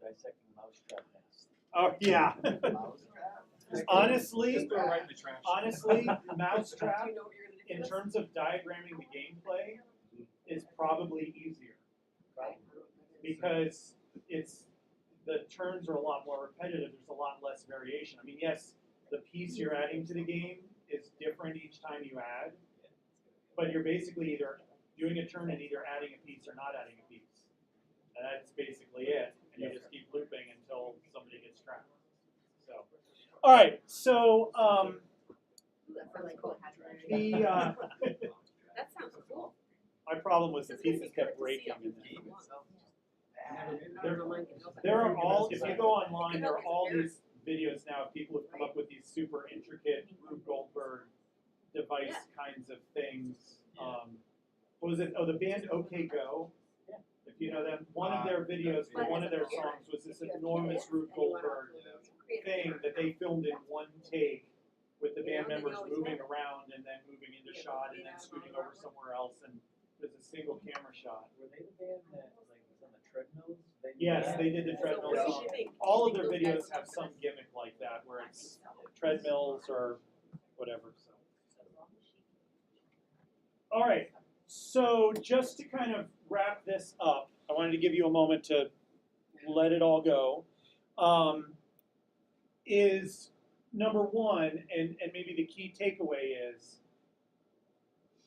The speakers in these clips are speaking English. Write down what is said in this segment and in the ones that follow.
We're dissecting mousetrap nest. Oh yeah. Honestly, Just throw it right in the trash. honestly, mousetrap Do you know what you're gonna do in with this? terms of diagramming the gameplay is probably easier because the turns are a lot more repetitive. There's a lot less variation. I mean, yes, the piece you're adding to the game is different each time you add, but you're basically either doing a turn and either adding a piece or not adding a piece. And that's basically it. And you just keep looping until somebody gets trapped. So, all right. So That sounds like cool. the That sounds cool. my problem was the It's gonna be pieces kept good to see breaking. on And the then, game itself. there are all. If you go online, there are all these videos now of people who've come up with these super intricate Rube Goldberg device kinds of things. What was it? Oh, the band OK Go. If you know them, one of their videos for one of their songs was this enormous Rube Goldberg thing that they filmed in one take with the band members moving around and then moving into shot and then scooting over somewhere else, and there's a single camera shot. Were they the band that like was on the treadmills? Yes, they did the treadmill song. All of their videos have some gimmick like that, where it's treadmills or whatever. So. All right, so just to kind of wrap this up, I wanted to give you a moment to let it all go. Is number one, and maybe the key takeaway is,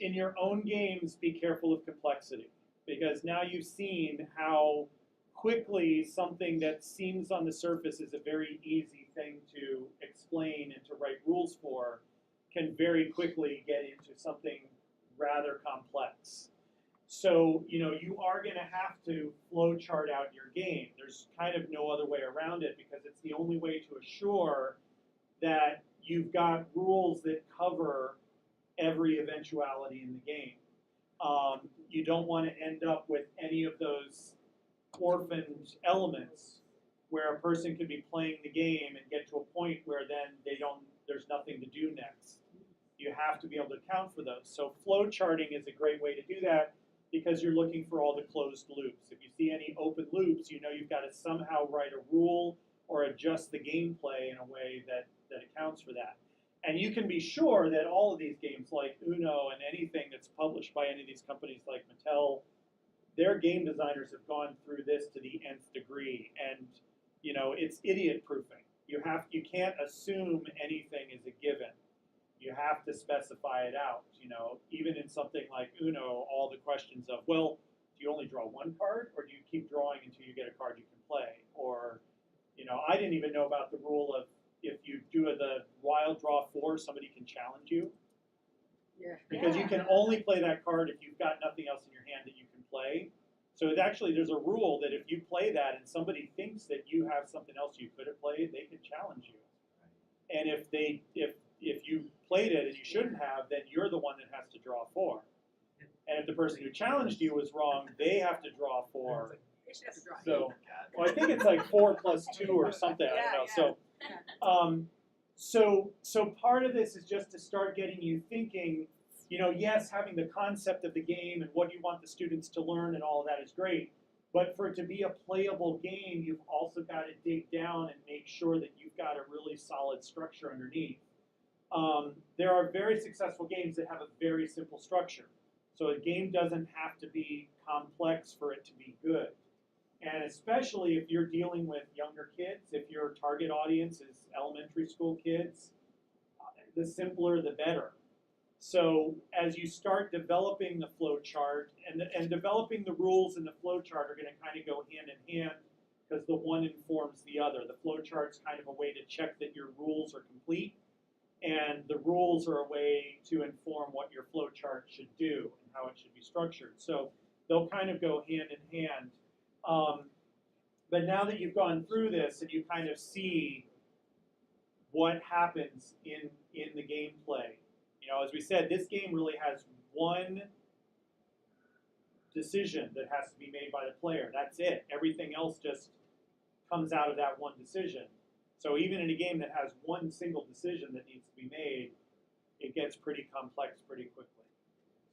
in your own games, be careful of complexity. Because now you've seen how quickly something that seems on the surface is a very easy thing to explain and to write rules for can very quickly get into something rather complex. So, you are going to have to flow chart out your game. There's kind of no other way around it because it's the only way to assure that you've got rules that cover every eventuality in the game. You don't want to end up with any of those orphaned elements where a person could be playing the game and get to a point where then there's nothing to do next. You have to be able to account for those. So flow charting is a great way to do that because you're looking for all the closed loops. If you see any open loops, you know you've got to somehow write a rule or adjust the gameplay in a way that accounts for that. And you can be sure that all of these games like Uno and anything that's published by any of these companies like Mattel, their game designers have gone through this to the nth degree. And it's idiot proofing. You can't assume anything is a given. You have to specify it out. Even in something like Uno, all the questions of, well, do you only draw one card, or do you keep drawing until you get a card you can play? Or, I didn't even know about the rule of if you do the wild draw 4, somebody can challenge you. Yeah. Because you can only play that card if you've got nothing else in your hand that you can play. So there's a rule that if you play that and somebody thinks that you have something else you could have played, they can challenge you. And if you played it and you shouldn't have, then you're the one that has to draw 4. And if the person who challenged you was wrong, they have to draw 4. They should have to draw. So, well, I think it's like 4 plus 2 or something. I don't know. So part of this is just to start getting you thinking. Yes, having the concept of the game and what you want the students to learn and all of that is great. But for it to be a playable game, you've also got to dig down and make sure that you've got a really solid structure underneath. There are very successful games that have a very simple structure. So a game doesn't have to be complex for it to be good. And especially if you're dealing with younger kids, if your target audience is elementary school kids, the simpler the better. So as you start developing the flow chart, and developing the rules in the flow chart are going to kind of go hand in hand because the one informs the other. The flow chart's kind of a way to check that your rules are complete, and the rules are a way to inform what your flow chart should do and how it should be structured. So they'll kind of go hand in hand. But now that you've gone through this and you kind of see what happens in the gameplay, as we said, this game really has one decision that has to be made by the player. That's it. Everything else just comes out of that one decision. So even in a game that has one single decision that needs to be made, it gets pretty complex pretty quickly.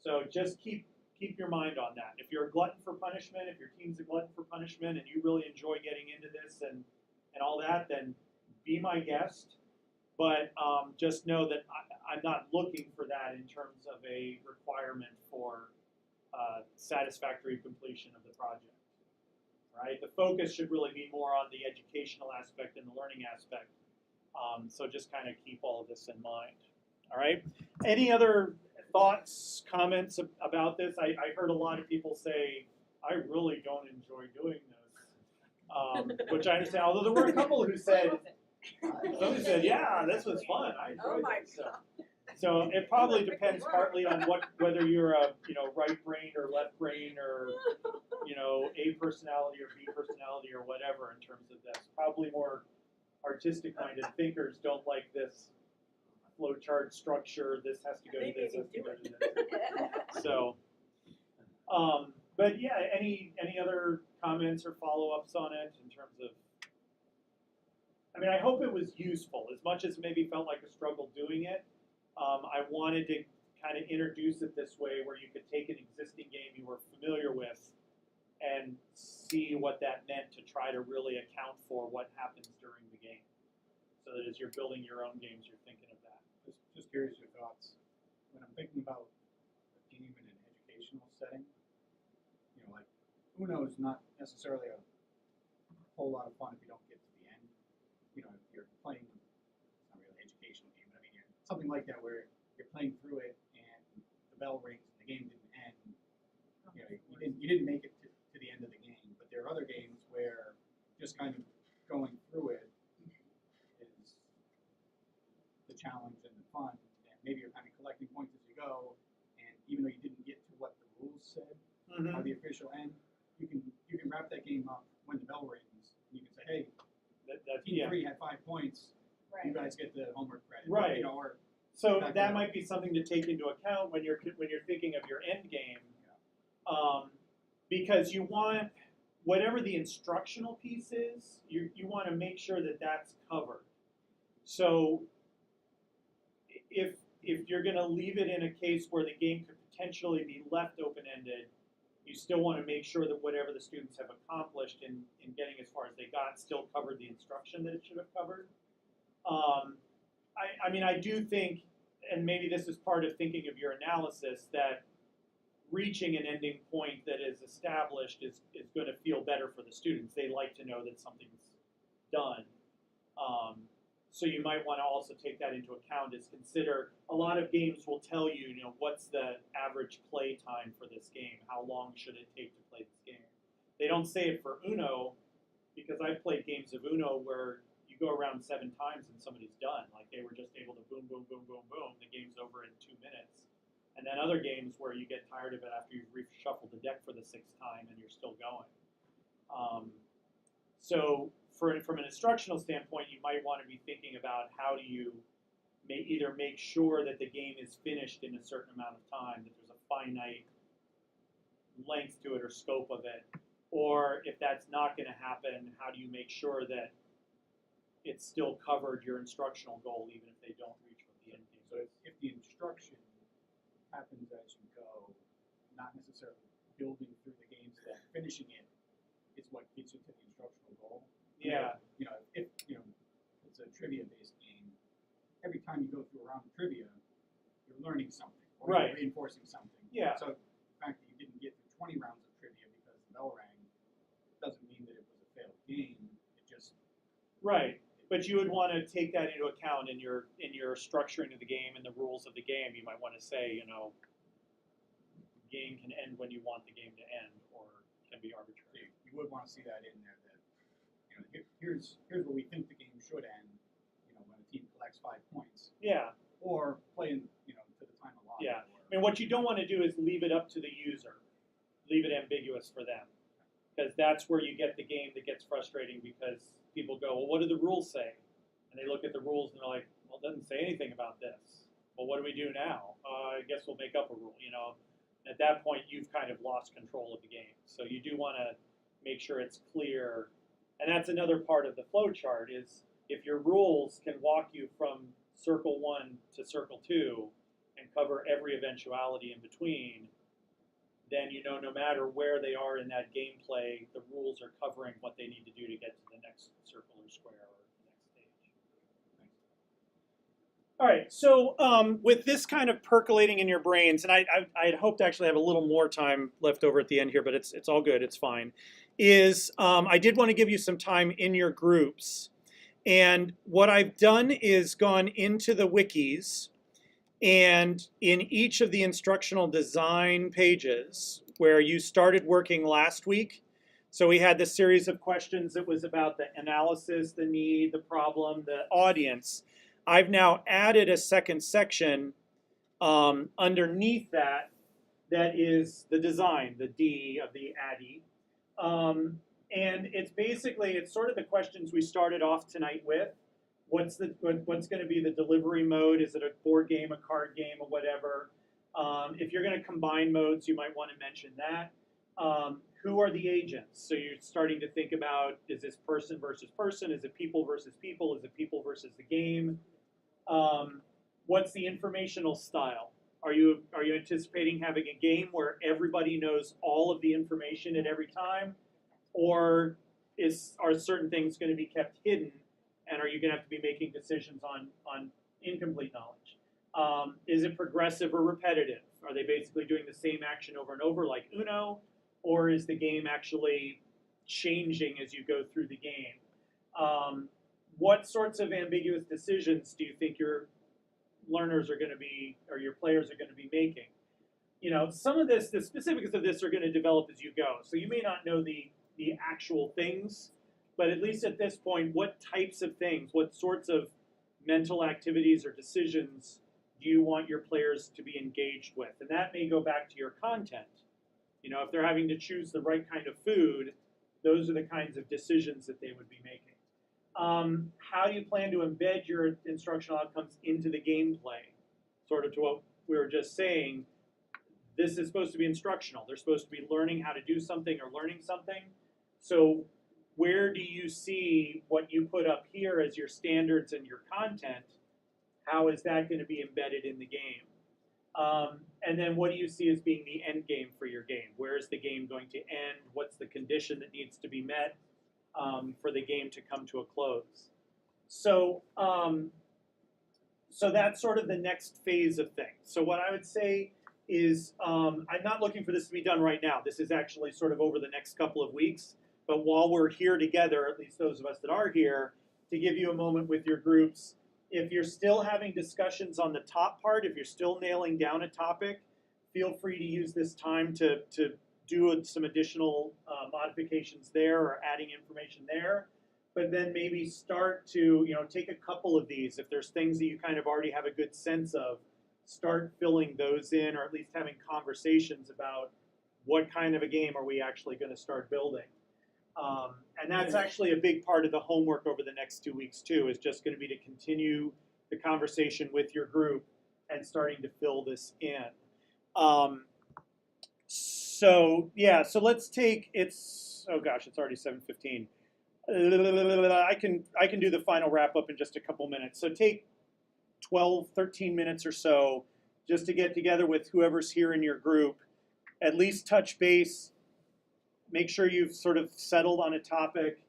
So just keep keep your mind on that. If you're a glutton for punishment, if your team's a glutton for punishment, and you really enjoy getting into this and all that, then be my guest. But just know that I'm not looking for that in terms of a requirement for satisfactory completion of the project. Right? The focus should really be more on the educational aspect and the learning aspect. So just kind of keep all of this in mind. All right. Any other thoughts, comments about this? I heard a lot of people say, I really don't enjoy doing this, which I understand. Although there were a couple who said, yeah, this was fun. I enjoyed it. So it probably depends partly on whether you're a right brain or left brain or A personality or B personality or whatever in terms of this. Probably more artistic-minded thinkers don't like this flowchart structure. This has to go to this. Has to go to this. So, but yeah, any other comments or follow-ups on it in terms of? I mean, I hope it was useful. As much as it maybe felt like a struggle doing it, I wanted to kind of introduce it this way where you could take an existing game you were familiar with and see what that meant to try to really account for what happens during the game. So that as you're building your own games, you're thinking of that. Just curious your thoughts. When I'm thinking about a game in an educational setting, like Uno is not necessarily a whole lot of fun if you don't get to the end. If you're playing, it's not really an educational game, but I mean, something like that where you're playing through it and the bell rings and the game didn't end. You didn't make it to the end of the game. But there are other games where just kind of going through it is the challenge and the fun, and maybe you're kind of collecting points as you go, and even though you didn't get to what the rules said or the official end, you can wrap that game up when the bell rings, and you can say, hey, Team 3 had 5 points, you guys get the homework credit. Right. Or so that might be something to take into account when you're thinking of your end game, because you want whatever the instructional piece is, you want to make sure that that's covered. So if you're going to leave it in a case where the game could potentially be left open-ended, you still want to make sure that whatever the students have accomplished in getting as far as they got still covered the instruction that it should have covered. I mean, I do think, and maybe this is part of thinking of your analysis, that reaching an ending point that is established is going to feel better for the students. They like to know that something's done. So you might want to also take that into account as consider, a lot of games will tell you, what's the average play time for this game? How long should it take to play this game? They don't say it for Uno, because I've played games of Uno where you go around 7 times and somebody's done. Like they were just able to boom, boom, boom, boom, boom. The game's over in 2 minutes. And then other games where you get tired of it after you've reshuffled the deck for the 6th time and you're still going. So from an instructional standpoint, you might want to be thinking about how do you either make sure that the game is finished in a certain amount of time, that there's a finite length to it or scope of it, or if that's not going to happen, how do you make sure that it's still covered your instructional goal even if they don't reach what the end game So is. if the instruction happens as you go, not necessarily building through the game so that finishing it is what gets you to the instructional goal. Yeah. If it's a trivia-based game, every time you go through a round of trivia, you're learning something or Right. you're reinforcing something. Yeah. So the fact that you didn't get through 20 rounds of trivia because the bell rang doesn't mean that it was a failed game. It just Right. But you would want to take that into account in your structuring of the game and the rules of the game. You might want to say, game can end when you want the game to end, or can be arbitrary. you would want to see that in there. That here's where we think the game should end. When a team collects 5 points, Yeah. or playing to the time allotted. Yeah. I mean, what you don't want to do is leave it up to the user. Leave it ambiguous for them. Because that's where you get the game that gets frustrating because people go, well, what do the rules say? And they look at the rules and they're like, well, it doesn't say anything about this. Well, what do we do now? I guess we'll make up a rule, At that point, you've kind of lost control of the game. So you do want to make sure it's clear. And that's another part of the flow chart is if your rules can walk you from circle 1 to circle 2 and cover every eventuality in between, then you know no matter where they are in that gameplay, the rules are covering what they need to do to get to the next circle or square or the next stage. All right, so with this kind of percolating in your brains, and I had hoped to actually have a little more time left over at the end here, but it's all good, it's fine, is I did want to give you some time in your groups. And what I've done is gone into the wikis, and in each of the instructional design pages where you started working last week, so we had this series of questions that was about the analysis, the need, the problem, the audience. I've now added a second section underneath that is the design, the D of the ADDIE. And it's sort of the questions we started off tonight with. What's going to be the delivery mode? Is it a board game, a card game, or whatever? If you're going to combine modes, you might want to mention that. Who are the agents? So you're starting to think about, is this person versus person? Is it people versus people? Is it people versus the game? What's the informational style? Are you anticipating having a game where everybody knows all of the information at every time? Or are certain things going to be kept hidden, and are you going to have to be making decisions on incomplete knowledge? Is it progressive or repetitive? Are they basically doing the same action over and over like Uno? Or is the game actually changing as you go through the game? What sorts of ambiguous decisions do you think your learners are going to be, or your players are going to be making? Some of this, the specifics of this are going to develop as you go. So you may not know the actual things, but at least at this point, what types of things, what sorts of mental activities or decisions do you want your players to be engaged with? And that may go back to your content. If they're having to choose the right kind of food, those are the kinds of decisions that they would be making. How do you plan to embed your instructional outcomes into the gameplay? Sort of to what we were just saying, this is supposed to be instructional. They're supposed to be learning how to do something or learning something. So where do you see what you put up here as your standards and your content? How is that going to be embedded in the game? And then what do you see as being the end game for your game? Where is the game going to end? What's the condition that needs to be met for the game to come to a close? So, so that's sort of the next phase of things. So what I would say is I'm not looking for this to be done right now. This is actually sort of over the next couple of weeks. But while we're here together, at least those of us that are here, to give you a moment with your groups, if you're still having discussions on the top part, if you're still nailing down a topic, feel free to use this time to do some additional modifications there or adding information there. But then maybe start to take a couple of these. If there's things that you kind of already have a good sense of, start filling those in, or at least having conversations about what kind of a game are we actually going to start building. And that's actually a big part of the homework over the next 2 weeks too, is just going to be to continue the conversation with your group and starting to fill this in. So let's take, it's already 7:15. I can do the final wrap up in just a couple minutes. So take 12, 13 minutes or so just to get together with whoever's here in your group, at least touch base, make sure you've sort of settled on a topic,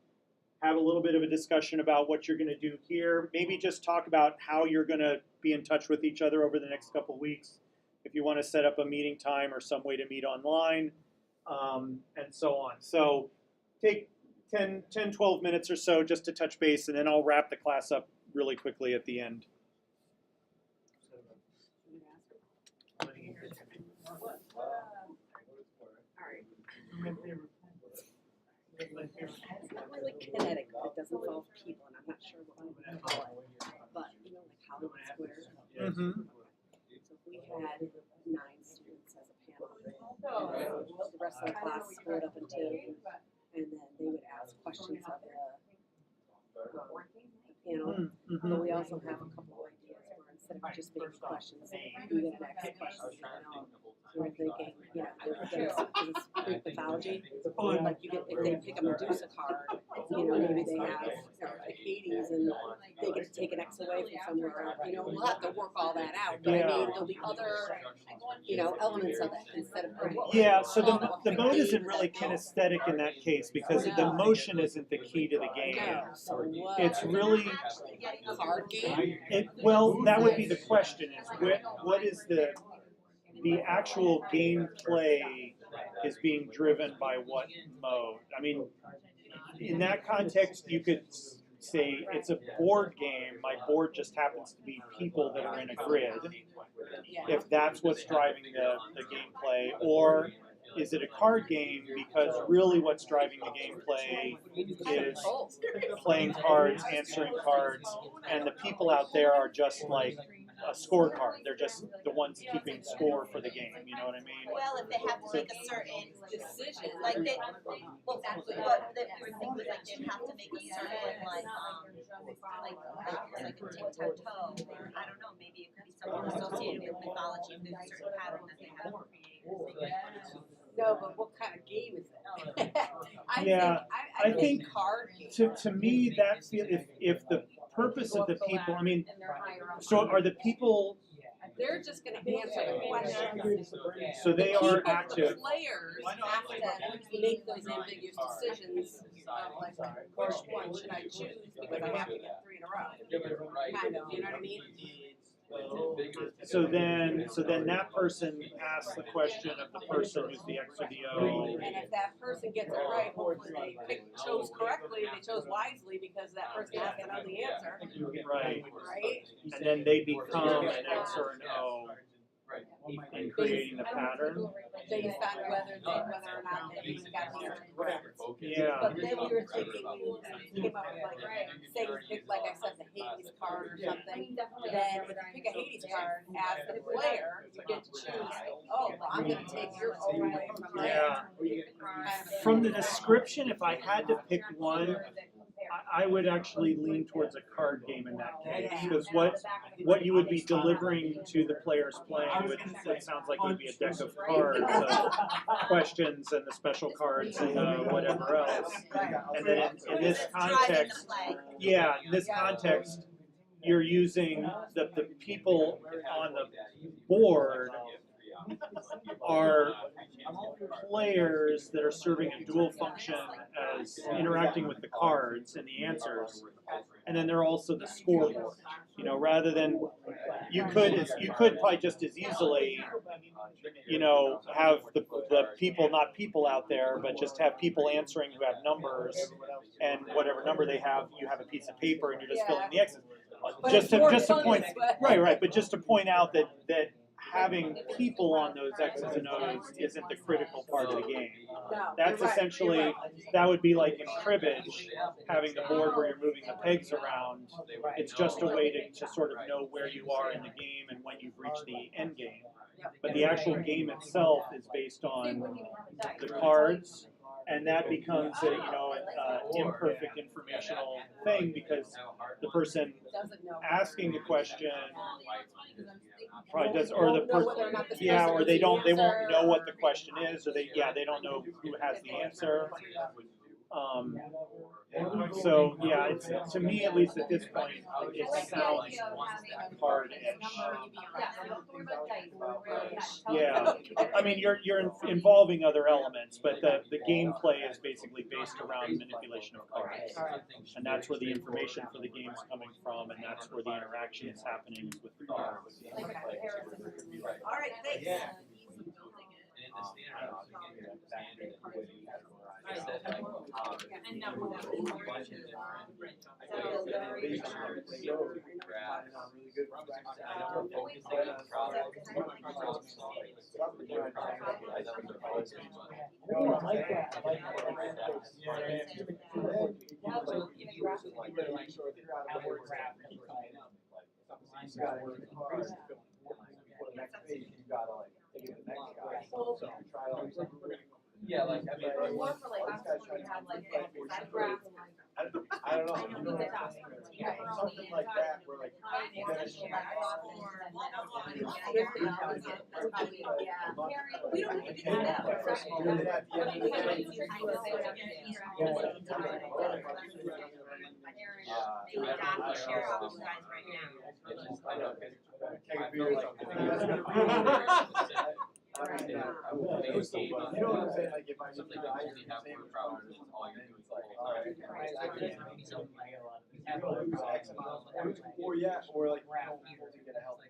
have a little bit of a discussion about what you're going to do here. Maybe just talk about how you're going to be in touch with each other over the next couple of weeks. If you want to set up a meeting time or some way to meet online, and so on. So take 10, 12 minutes or so just to touch base, and then I'll wrap the class up really quickly at the end. It's not really kinetic, it doesn't involve people, and I'm not sure what I'm gonna call it, but like Hollywood Square. Mm-hmm. So we had 9 students as a panel, and the rest of the class split up into, and then they would ask questions of the panel. Mm-hmm. But we also have a couple of ideas where instead of just making questions, we get an next question. We're thinking, there's Greek mythology. Like if they pick a Medusa card, you know, maybe they have, like Hades and they get to take an X away from somewhere else, you know, we'll have to work all that out, but I Yeah. mean, there'll be other, you know, elements of it instead of. Yeah, so the mode isn't really kinesthetic in that case because the motion isn't the key to the game. No, so what? It's really, Card game? well, that would be the question, is what is the actual gameplay is being driven by what mode? I mean, in that context, you could say it's a board game. My board just happens to be people that are in a grid. If that's what's driving the gameplay, or is it a card game because really what's driving the gameplay is playing cards, answering cards, and the people out there are just like a scorecard. They're just the ones keeping score for the game. You know what I mean? Well, if they have to make a certain decision, like they, well, what we were thinking was like they'd have to make a certain like a tic-tac-toe, or I don't know, maybe it could be something associated with mythology, if there's a certain pattern that they have created. No, but what kind of game is it? I think card game. to me that if the purpose of the people, I mean, so are the people? They're just going to answer the questions. So they The are people, active. The players have to make those ambiguous decisions of like, which one should I choose because I have to get 3 in a row. Kind of, you know what I mean? So then that person asks the question of the person who's the X or the O. And if that person gets it right, hopefully they chose correctly, they chose wisely because that person has to know the answer. Right. Right? And then they become an X or an O in creating the pattern. Based on whether or not they even got the answer correct. Yeah. But then we were thinking, we came up with like, say you pick, like I said, the Hades card or something. Then if you pick a Hades card, as the player, you get to choose, oh, well, I'm going to take your O away from that. From the description, if I had to pick one, I would actually lean towards a card game in that case, because what you would be delivering to the players playing would it sounds like it would be a deck of cards, questions and the special cards and whatever else. And then in this context, in this context, you're using the people on the board are players that are serving a dual function as interacting with the cards and the answers, and then they're also the scoreboard. You know, rather than you could probably just as easily, you know, have the people, not people out there, but just have people answering who have numbers, and whatever number they have, you have a piece of paper and you're just filling the X's. Just to point but just to point out that having people on those X's and O's isn't the critical part of the game. That's essentially, that would be like in cribbage, having the board where you're moving the pegs around. It's just a way to sort of know where you are in the game and when you've reached the end game. But the actual game itself is based on the cards, and that becomes a imperfect informational thing because the person asking the question probably does, or the person, or they won't know what the question is, or they don't know who has the answer. So yeah, it's, to me at least at this point, it sounds hard-ish. Yeah, I mean you're involving other elements, but the gameplay is basically based around manipulation of cards, and that's where the information for the game's coming from, and that's where the interaction is happening with the cards. All right, thanks. Yeah, like, I mean, Or more for like us, where we had like photographs and like. I don't know. Something like that, where like. We don't have to do that. They would not share all those guys right now. It's just, I know, 'cause Take a I beer feel or like something. I will play a game, You know what I'm saying, like if I something that usually have more problems, it's all you do is like, alright. Or yeah, or like, you don't need to get a help.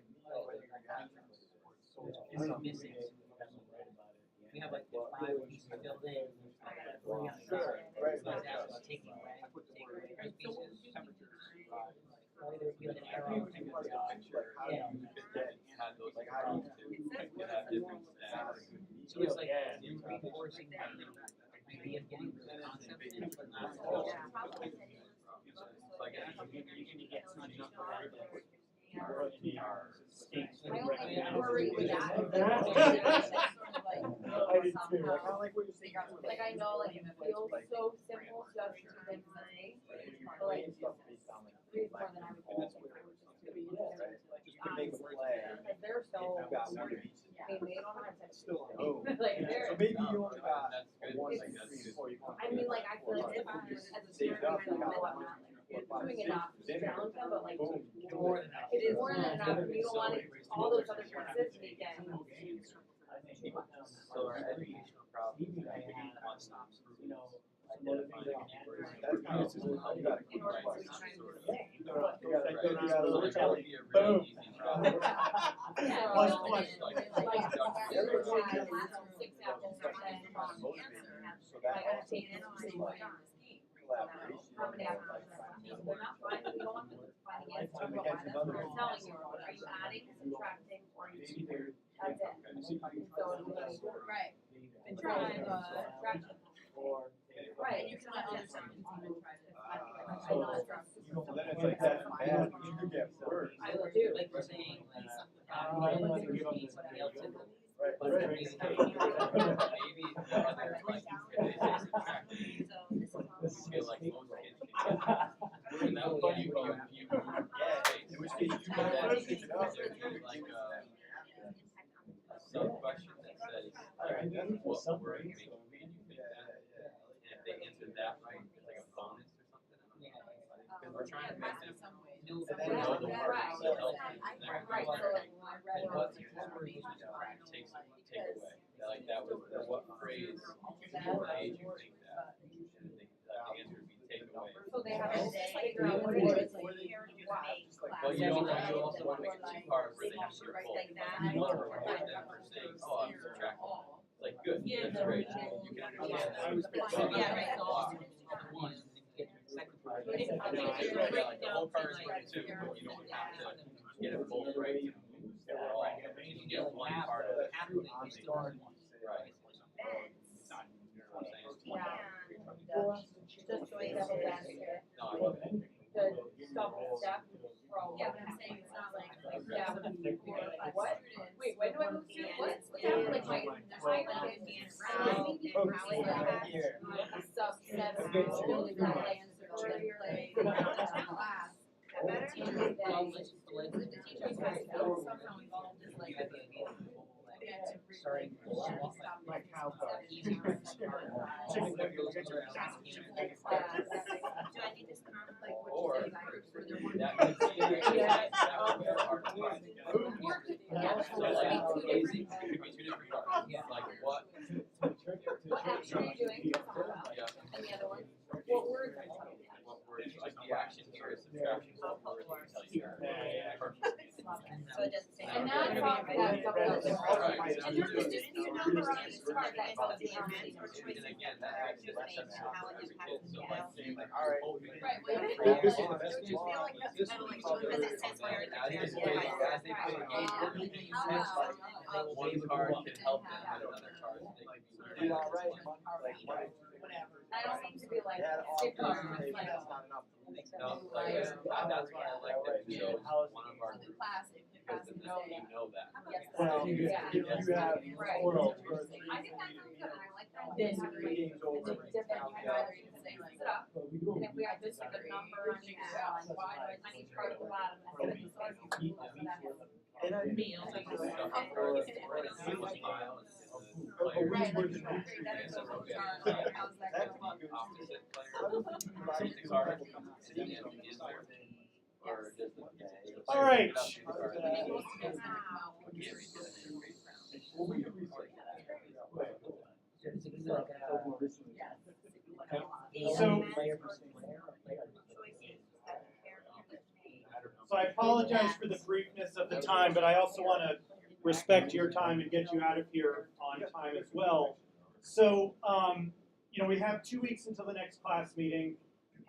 We have like the 5 pieces built in. Sure, right. Taking away those pieces. There'd be like an arrow. Yeah. like how do you have different stats? So it's like reinforcing the idea of getting the concept in, but not. Like, I only worry with that. I did too, like, I like what you're saying. Like I know, like it feels so simple just to them today, but like it's more than I would think. You can make a play. Like they're so, You've got one of each. I mean, they don't have to. Still. Like they're, So maybe you only got that's good, one, like, that's good. before you come. I mean, like I feel like if I'm as a student, I know I'm not like doing enough to challenge them, but like it is more than enough. You don't want it, all those other pieces to be getting. So our educational problems, I think one stops for, identifying keywords. That's kind of just how you got to. In order to be trying to say. You gotta So like, that would be a really easy problem. Yeah. Plus, Well, plus. and like, every one of the last 6 apples are saying wrong answer. So I that gotta take it on this game. How many apples are there? They're not finding, you don't want them finding answers, but why that's what they're telling you. Are you adding, subtracting, or are you keeping? That's it. And so it's like, right. And try subtraction. Right, and you can understand. I know it's rough. Then it's like that's bad, but you could get worse. I would do. Like you're saying, like, Right, but right. Maybe the other, like, if they say subtracting, I feel like most kids can do that. And that would you Yeah, it was you gotta pick it up. There could be like a sub-question that says, what word makes you think that? And if they answered that right, it's like a bonus or something. Because we're trying to make them know the word Right. to help them. And they're Right, so like, when I read what it, take away. Like that was what phrase made you think that? And the answer would be take away. so they have to figure out what it is, like, Well, you also want to make it too hard where they have to report. You want to report them for saying, oh, I'm subtracting. Like, good, that's great. You can understand that. Yeah, right. Like the whole card is right too, but you don't have to get it both right. You can get one part of it. Right. just the way that they ask it. No, I love it. The stop and step, pro. Yeah, but I'm saying it's not like, Yeah, what? Wait, when do I move to, what? Yeah, like my, like, how is that? A subset of building that answer, or you're like, class. better. Teacher day. The teachers have to go somehow involved in like. Starting. Like how Do I need this comment like what Or you say groups where they're one? that could be, that would be hard to find. Yeah. So like, it could be two different parts. Like what? What action are you doing? Yeah. And the other one? What words are you talking about? What words, like the action here is subtraction, what words will tell you that? So it doesn't say. And that's all, that's double up. Right. And there's the students who know the right part that helps you. And again, that makes it less How it impacts so the like kids. saying like, Alright. Right, well, Don't This is the best Don't you feel like that's This kind of week. like, because it says where As they it's play, yeah. as they play the game, one card can help them with another card. They can be Did alright, like, I don't mean to be like, yeah, stick all on, maybe like, that's not enough. No, like, that's why I like that we chose one of our groups, class, because then you know that. yes, Well, you yeah. have Right. world. I think that sounds good, and I like that. Then It's games over. different, I'd rather you say, sit up, and if we have this like a number on each side, on each part of the bottom, and then the size of the move, so that has. And I Meals, like, Stuff okay. or single file, player. Right, like, Yeah. that is So, a yeah. chart, like, how's that going? Opposite player. The card is in there. Or just the player All right. picks it up, the card, and then he goes to the Wow. can't reach it in the interface So- Player versus player, or player versus Choices that the character made. So I apologize for the briefness of the time, but I also want to respect your time and get you out of here on time as well. So, we have 2 weeks until the next class meeting.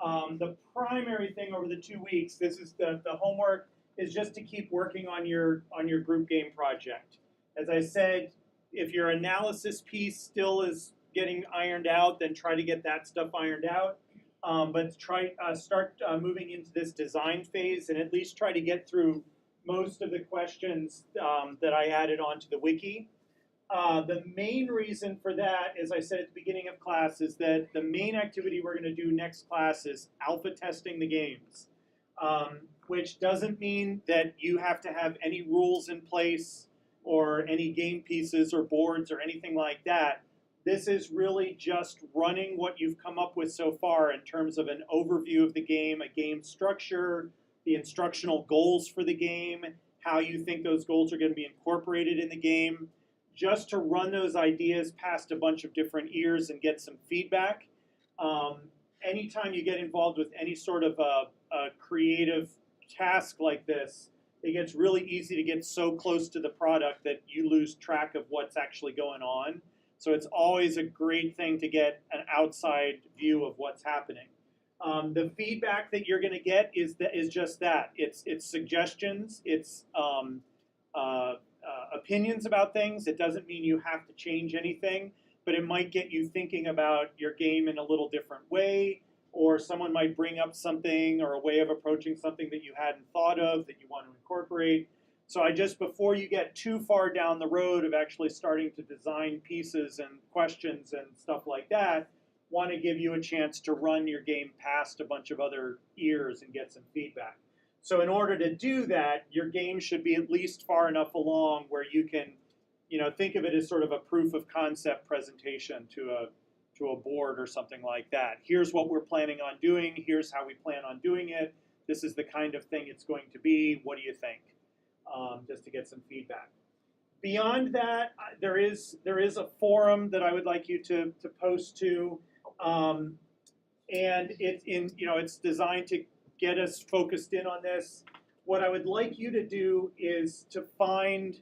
The primary thing over the 2 weeks, this is the homework, is just to keep working on your group game project. As I said, if your analysis piece still is getting ironed out, then try to get that stuff ironed out. But start moving into this design phase and at least try to get through most of the questions that I added onto the wiki. The main reason for that, as I said at the beginning of class, is that the main activity we're going to do next class is alpha testing the games, which doesn't mean that you have to have any rules in place or any game pieces or boards or anything like that. This is really just running what you've come up with so far in terms of an overview of the game, a game structure, the instructional goals for the game, how you think those goals are going to be incorporated in the game, just to run those ideas past a bunch of different ears and get some feedback. Anytime you get involved with any sort of a creative task like this, it gets really easy to get so close to the product that you lose track of what's actually going on. So it's always a great thing to get an outside view of what's happening. The feedback that you're going to get is just that. It's suggestions. It's opinions about things. It doesn't mean you have to change anything, but it might get you thinking about your game in a little different way, or someone might bring up something or a way of approaching something that you hadn't thought of that you want to incorporate. So before you get too far down the road of actually starting to design pieces and questions and stuff like that, want to give you a chance to run your game past a bunch of other ears and get some feedback. So in order to do that, your game should be at least far enough along where you can, think of it as sort of a proof of concept presentation to a board or something like that. Here's what we're planning on doing. Here's how we plan on doing it. This is the kind of thing it's going to be. What do you think? Just to get some feedback. Beyond that, there is a forum that I would like you to post to, and it's designed to get us focused in on this. What I would like you to do is to find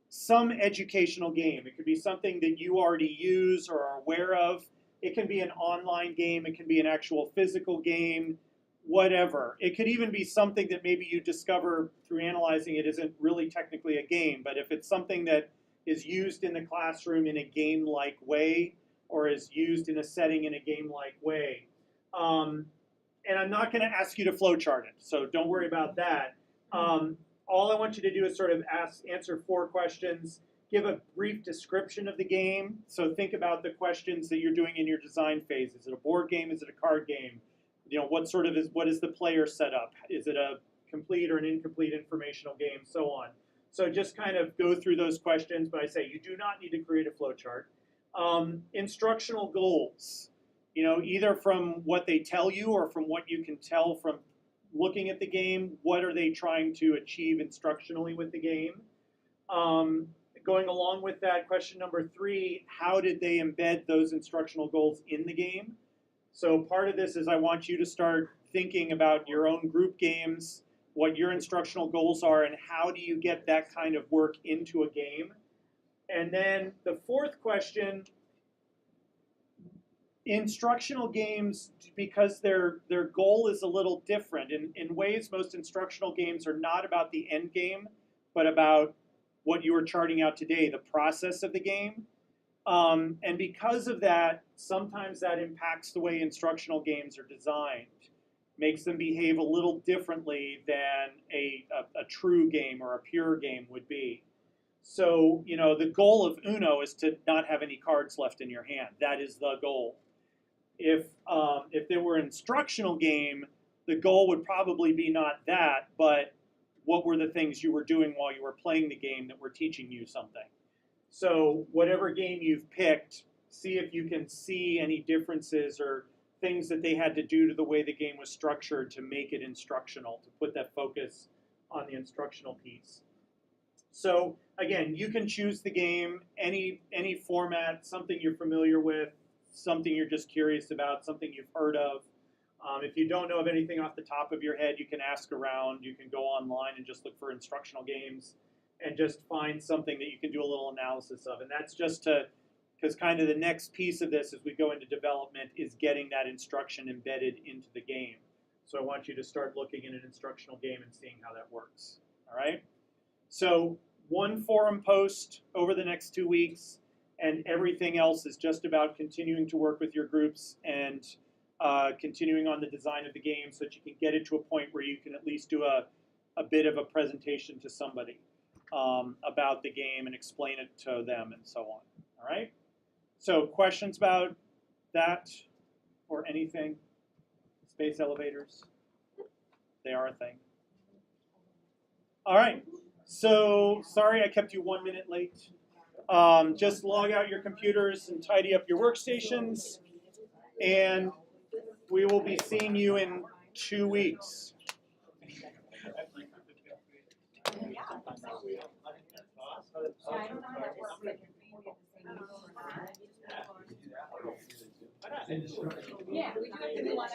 some educational game. It could be something that you already use or are aware of. It can be an online game. It can be an actual physical game. Whatever. It could even be something that maybe you discover through analyzing it isn't really technically a game, but if it's something that is used in the classroom in a game-like way or is used in a setting in a game-like way. And I'm not going to ask you to flowchart it, so don't worry about that. All I want you to do is sort of answer 4 questions, give a brief description of the game. So think about the questions that you're doing in your design phase. Is it a board game? Is it a card game? What is the player setup? Is it a complete or an incomplete informational game? So on. So just kind of go through those questions, but I say you do not need to create a flowchart. Instructional goals, either from what they tell you or from what you can tell from looking at the game, what are they trying to achieve instructionally with the game? Going along with that, question number 3, how did they embed those instructional goals in the game? So part of this is I want you to start thinking about your own group games, what your instructional goals are, and how do you get that kind of work into a game. And then the 4th question, instructional games, because their goal is a little different. In ways, most instructional games are not about the end game, but about what you were charting out today, the process of the game. And because of that, sometimes that impacts the way instructional games are designed, makes them behave a little differently than a true game or a pure game would be. So, the goal of Uno is to not have any cards left in your hand. That is the goal. If there were an instructional game, the goal would probably be not that, but what were the things you were doing while you were playing the game that were teaching you something. So whatever game you've picked, see if you can see any differences or things that they had to do to the way the game was structured to make it instructional, to put that focus on the instructional piece. So again, you can choose the game, any format, something you're familiar with, something you're just curious about, something you've heard of. If you don't know of anything off the top of your head, you can ask around. You can go online and just look for instructional games and just find something that you can do a little analysis of. And that's just to, because kind of the next piece of this as we go into development is getting that instruction embedded into the game. So I want you to start looking at an instructional game and seeing how that works. All right? So one forum post over the next 2 weeks, and everything else is just about continuing to work with your groups and continuing on the design of the game so that you can get it to a point where you can at least do a bit of a presentation to somebody about the game and explain it to them and so on. All right? So questions about that or anything? Space elevators? They are a thing. All right. So sorry I kept you 1 minute late. Just log out your computers and tidy up your workstations. And we will be seeing you in 2 weeks. Yeah, we do have to do one of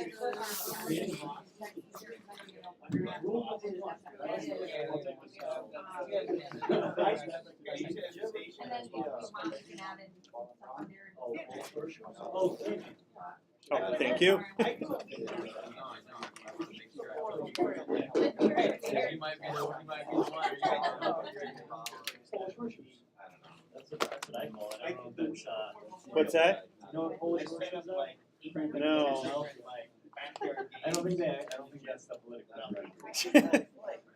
Oh, thank you. You might be the one. That's what I call it. I don't know if that's, What's that? you know what Polish worship is? No. I don't think that's the political.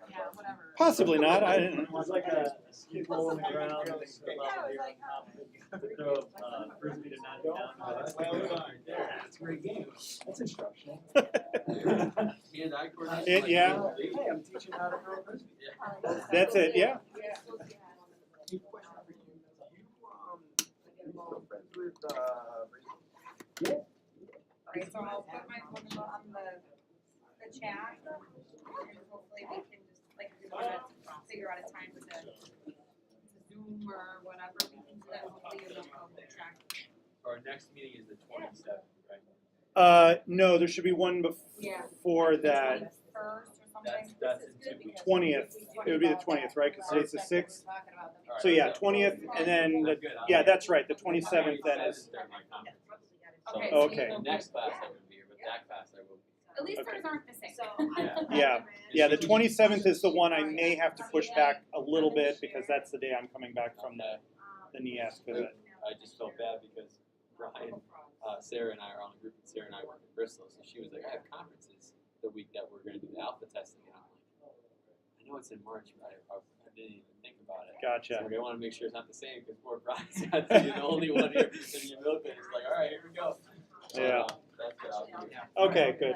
Yeah, whatever. Possibly not. I didn't. It was like a skid roll on the ground. And they throw frisbee to knock it down. That's a great game. That's instructional. Hand-eye coordination. Yeah. Hey, I'm teaching how to throw a frisbee. That's it. Yeah. Alright, so I'll put my phone number on the chat, and hopefully we can just, like, if we wanna figure out a time with the Zoom or whatever, we can do that, hopefully you'll know track. Our next meeting is the 27th, right? No, there should be one Yeah. before that. First or something. That's This is in good 2 weeks. because 20th. we It would be the talked 20th, about right? Because today's the that. 6th. We're talking about them. So yeah, 20th, and then the, yeah, that's right. The 27th then is. Okay, So Okay. the next class I wouldn't be here, but that class I will be. At least Okay. ours aren't the same. Yeah. Yeah, the 27th is the one I may have to push back a little bit because that's the day I'm coming back from the NES visit. I just felt bad because Brian, Sarah and I are on a group, and Sarah and I work in Bristol, so she was like, I have conferences the week that we're going to do the alpha testing, and I'm like, I know it's in March, but I didn't even think about it. Gotcha. So I want to make sure it's not the same because poor Brian's got to be the only one here in your milk, and it's like, all right, here we go. Yeah. That's what I'll do. Okay, good.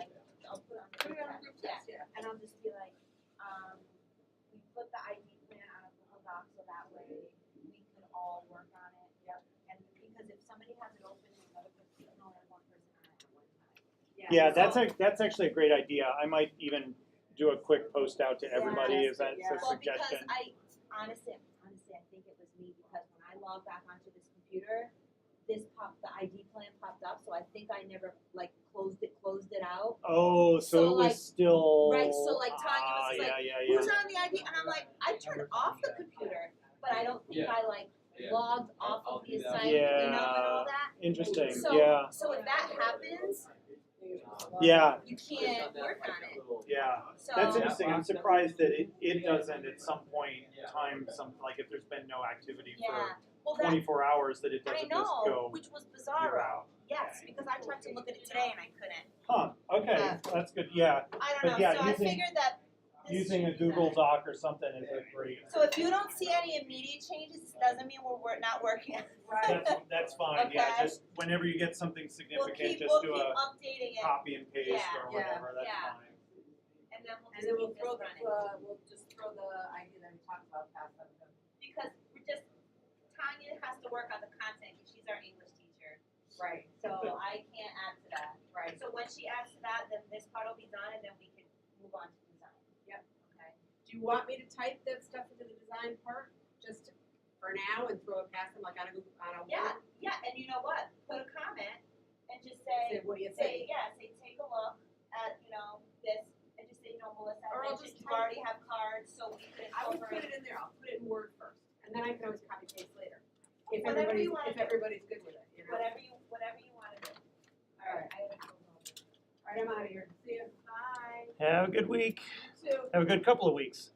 And I'll just be like, we put the ID plan on a Google Doc so that way we can all work on it. Yep. And because if somebody has it open and another person, you can only have one person on it at one time. Yeah, that's actually a great idea. I might even do a quick post out to everybody Yes, as that's a Well, suggestion. because honestly, I think it was me because when I logged back onto this computer, the ID plan popped up, so I think I never like closed it out. Oh, so So, it was like, still. right, so, like, Tanya was yeah, like, yeah. Who's on the ID? And I'm like, I turned off the computer, but I don't think Yeah. I like Yeah. logged off I'll of the do that. assignment, Yeah. and all that. Interesting. So, Yeah. so if that happens, Yeah. you can't work on it. Yeah. So That's interesting. I'm surprised that it doesn't at some point in time, like if there's been no activity yeah, well for that 24 hours, that it I doesn't just know, go which was year bizarre. out. Yes, because I tried to look at it today and I couldn't. Huh. Okay. That's good. Yeah. I don't But know. yeah, so I using- figured that this Using a should be Google better. Doc or something is a great. So if you don't see any immediate changes, doesn't mean we're not working. That's fine. Yeah. Okay. Just whenever you get something We'll significant, keep just do a updating it, copy and paste Yeah. or whatever. That's Yeah. fine. and then And then we'll keep throw this the, running. we'll just throw the idea that we talked about past them. Because we're just Tanya has to work on the content, 'cause she's our English teacher, Right, so I can't add to that. right. So when she adds to that, then this part will be done, and then we can move on to design. Yep. Okay. Do you want me to type that stuff into the design part, just for now, and throw it past them like on a Google, on a Yeah, yeah, and you know what? Put a comment and just say, Say, what do you say, think? yeah, say, take a look at, this, and just say, Melissa, Or I I'll mentioned just you type- already have cards, so we could I would put incorporate. it in there, I'll put it in Word first, and then I can always copy paste later. If Whatever everybody's, you wanna if do. everybody's good with it, you know? Whatever you wanna do. Alright. I gotta go home. Alright, I'm out of here, see you. Bye. Have a good week. You too. Have a good couple of weeks.